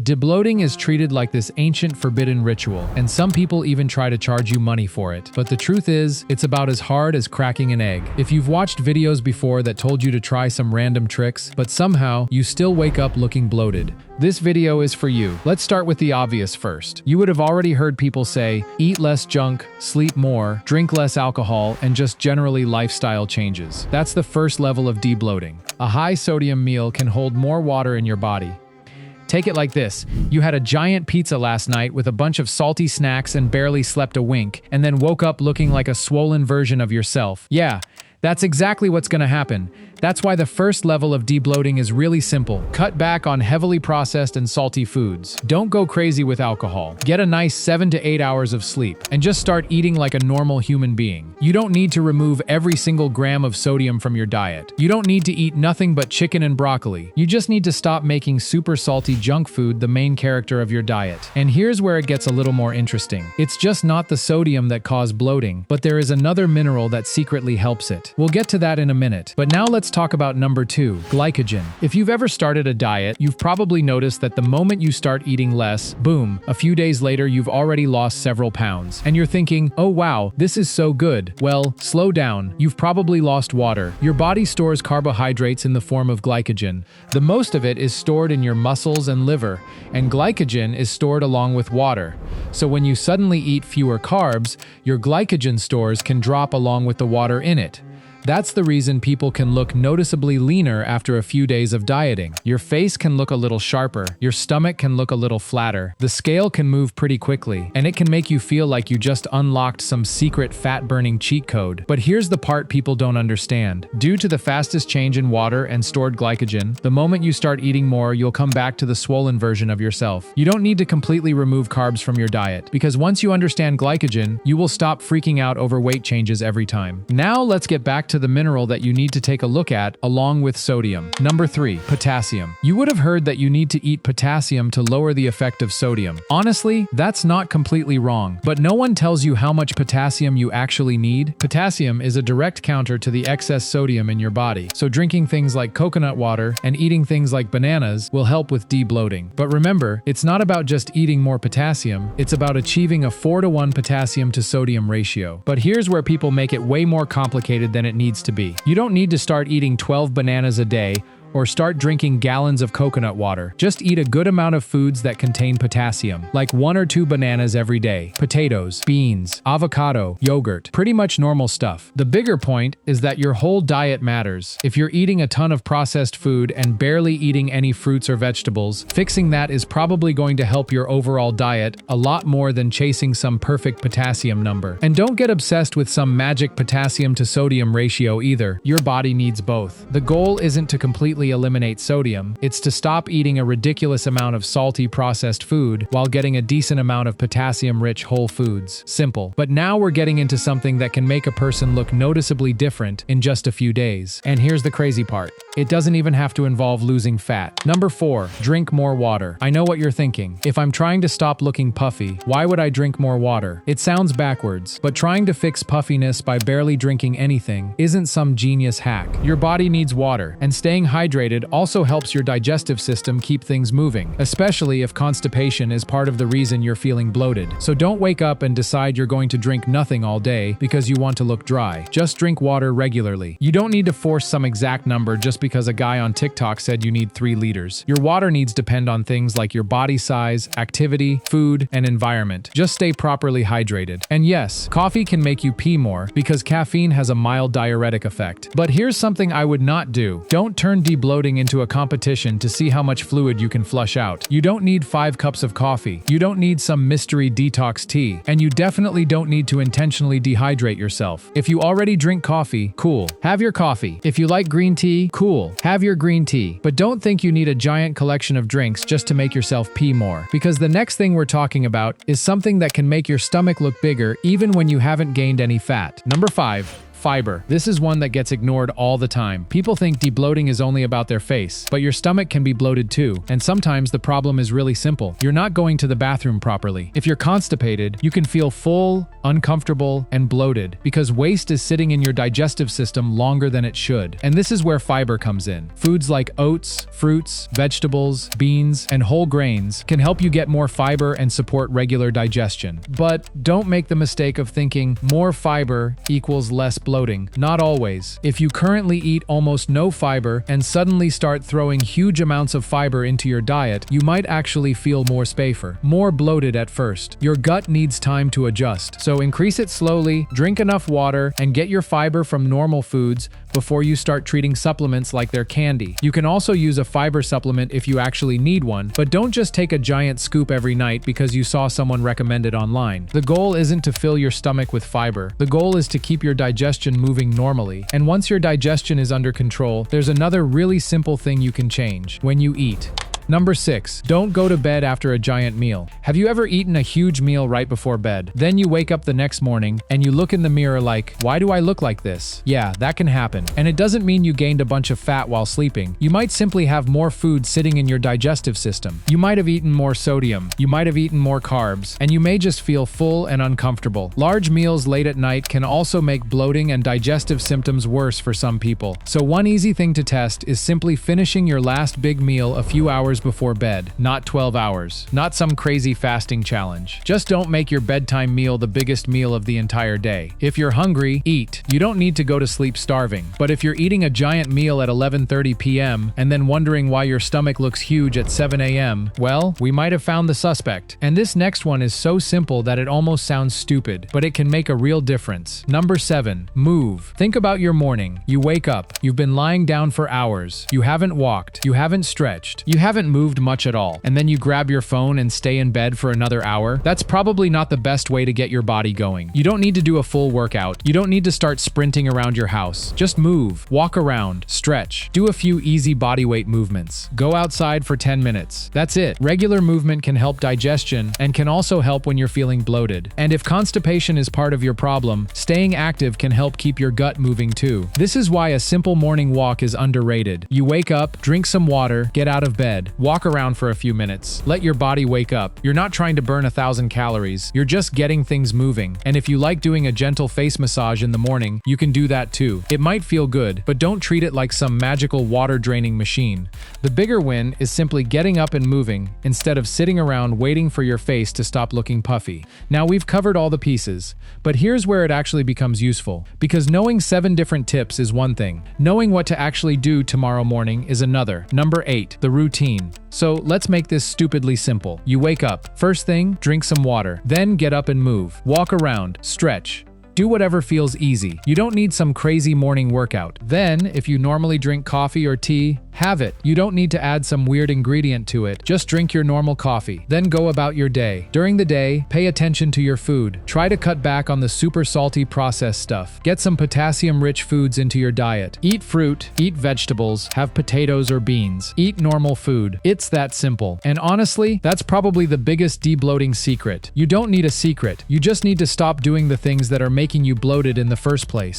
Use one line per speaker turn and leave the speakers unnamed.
Debloating is treated like this ancient forbidden ritual, and some people even try to charge you money for it. But the truth is, it's about as hard as cracking an egg. If you've watched videos before that told you to try some random tricks, but somehow you still wake up looking bloated, this video is for you. Let's start with the obvious first. You would have already heard people say, eat less junk, sleep more, drink less alcohol, and just generally lifestyle changes. That's the first level of debloating. A high sodium meal can hold more water in your body. Take it like this. You had a giant pizza last night with a bunch of salty snacks and barely slept a wink, and then woke up looking like a swollen version of yourself. Yeah, that's exactly what's gonna happen. That's why the first level of debloating is really simple. Cut back on heavily processed and salty foods. Don't go crazy with alcohol. Get a nice 7 to 8 hours of sleep, and just start eating like a normal human being. You don't need to remove every single gram of sodium from your diet. You don't need to eat nothing but chicken and broccoli. You just need to stop making super salty junk food the main character of your diet. And here's where it gets a little more interesting. It's just not the sodium that causes bloating, but there is another mineral that secretly helps it. We'll get to that in a minute. But now let's talk about number 2, glycogen. If you've ever started a diet, you've probably noticed that the moment you start eating less, boom, a few days later you've already lost several pounds. And you're thinking, oh wow, this is so good. Well, slow down. You've probably lost water. Your body stores carbohydrates in the form of glycogen. The most of it is stored in your muscles and liver, and glycogen is stored along with water. So when you suddenly eat fewer carbs, your glycogen stores can drop along with the water in it. That's the reason people can look noticeably leaner after a few days of dieting. Your face can look a little sharper, your stomach can look a little flatter, the scale can move pretty quickly, and it can make you feel like you just unlocked some secret fat-burning cheat code. But here's the part people don't understand. Due to the fastest change in water and stored glycogen, the moment you start eating more, you'll come back to the swollen version of yourself. You don't need to completely remove carbs from your diet, because once you understand glycogen, you will stop freaking out over weight changes every time. Now let's get back to the mineral that you need to take a look at along with sodium. Number 3, potassium. You would have heard that you need to eat potassium to lower the effect of sodium. Honestly, that's not completely wrong, but no one tells you how much potassium you actually need. Potassium is a direct counter to the excess sodium in your body, so drinking things like coconut water and eating things like bananas will help with debloating. But remember, it's not about just eating more potassium, it's about achieving a 4-to-1 potassium to sodium ratio. But here's where people make it way more complicated than it needs to be. You don't need to start eating 12 bananas a day or start drinking gallons of coconut water. Just eat a good amount of foods that contain potassium, like 1 or 2 bananas every day, potatoes, beans, avocado, yogurt, pretty much normal stuff. The bigger point is that your whole diet matters. If you're eating a ton of processed food and barely eating any fruits or vegetables, fixing that is probably going to help your overall diet a lot more than chasing some perfect potassium number. And don't get obsessed with some magic potassium to sodium ratio either. Your body needs both. The goal isn't to completely eliminate sodium, it's to stop eating a ridiculous amount of salty processed food while getting a decent amount of potassium-rich whole foods. Simple. But now we're getting into something that can make a person look noticeably different in just a few days. And here's the crazy part. It doesn't even have to involve losing fat. Number 4, drink more water. I know what you're thinking. If I'm trying to stop looking puffy, why would I drink more water? It sounds backwards, but trying to fix puffiness by barely drinking anything isn't some genius hack. Your body needs water, and staying hydrated also helps your digestive system keep things moving, especially if constipation is part of the reason you're feeling bloated. So don't wake up and decide you're going to drink nothing all day because you want to look dry. Just drink water regularly. You don't need to force some exact number just because a guy on TikTok said you need 3 liters. Your water needs depend on things like your body size, activity, food, and environment. Just stay properly hydrated. And yes, coffee can make you pee more because caffeine has a mild diuretic effect. But here's something I would not do. Don't turn debloating into a competition to see how much fluid you can flush out. You don't need 5 cups of coffee. You don't need some mystery detox tea. And you definitely don't need to intentionally dehydrate yourself. If you already drink coffee, cool. Have your coffee. If you like green tea, cool. Have your green tea. But don't think you need a giant collection of drinks just to make yourself pee more. Because the next thing we're talking about is something that can make your stomach look bigger even when you haven't gained any fat. Number 5. Fiber. This is one that gets ignored all the time. People think debloating is only about their face, but your stomach can be bloated too, and sometimes the problem is really simple. You're not going to the bathroom properly. If you're constipated, you can feel full, uncomfortable, and bloated because waste is sitting in your digestive system longer than it should. And this is where fiber comes in. Foods like oats, fruits, vegetables, beans, and whole grains can help you get more fiber and support regular digestion. But don't make the mistake of thinking more fiber equals less bloating. Not always. If you currently eat almost no fiber and suddenly start throwing huge amounts of fiber into your diet, you might actually feel more spafer, more bloated at first. Your gut needs time to adjust, so increase it slowly, drink enough water, and get your fiber from normal foods before you start treating supplements like they're candy. You can also use a fiber supplement if you actually need one, but don't just take a giant scoop every night because you saw someone recommend it online. The goal isn't to fill your stomach with fiber. The goal is to keep your digestion moving normally. And once your digestion is under control, there's another really simple thing you can change: when you eat. Number 6. Don't go to bed after a giant meal. Have you ever eaten a huge meal right before bed? Then you wake up the next morning and you look in the mirror like, why do I look like this? Yeah, that can happen. And it doesn't mean you gained a bunch of fat while sleeping. You might simply have more food sitting in your digestive system. You might have eaten more sodium. You might have eaten more carbs. And you may just feel full and uncomfortable. Large meals late at night can also make bloating and digestive symptoms worse for some people. So one easy thing to test is simply finishing your last big meal a few hours before bed, not 12 hours. Not some crazy fasting challenge. Just don't make your bedtime meal the biggest meal of the entire day. If you're hungry, eat. You don't need to go to sleep starving. But if you're eating a giant meal at 11:30 p.m. and then wondering why your stomach looks huge at 7 a.m., well, we might have found the suspect. And this next one is so simple that it almost sounds stupid, but it can make a real difference. Number 7. Move. Think about your morning. You wake up. You've been lying down for hours. You haven't walked. You haven't stretched. You haven't moved much at all, and then you grab your phone and stay in bed for another hour. That's probably not the best way to get your body going. You don't need to do a full workout. You don't need to start sprinting around your house. Just move, walk around, stretch, do a few easy bodyweight movements. Go outside for 10 minutes. That's it. Regular movement can help digestion and can also help when you're feeling bloated. And if constipation is part of your problem, staying active can help keep your gut moving too. This is why a simple morning walk is underrated. You wake up, drink some water, get out of bed. Walk around for a few minutes. Let your body wake up. You're not trying to burn 1,000 calories. You're just getting things moving. And if you like doing a gentle face massage in the morning, you can do that too. It might feel good, but don't treat it like some magical water draining machine. The bigger win is simply getting up and moving instead of sitting around waiting for your face to stop looking puffy. Now we've covered all the pieces, but here's where it actually becomes useful. Because knowing 7 different tips is one thing. Knowing what to actually do tomorrow morning is another. Number 8. The routine. So let's make this stupidly simple. You wake up. First thing, drink some water. Then get up and move. Walk around. Stretch. Do whatever feels easy. You don't need some crazy morning workout. Then, if you normally drink coffee or tea, have it. You don't need to add some weird ingredient to it. Just drink your normal coffee. Then go about your day. During the day, pay attention to your food. Try to cut back on the super salty processed stuff. Get some potassium-rich foods into your diet. Eat fruit, eat vegetables, have potatoes or beans. Eat normal food. It's that simple. And honestly, that's probably the biggest debloating secret. You don't need a secret. You just need to stop doing the things that are making you bloated in the first place.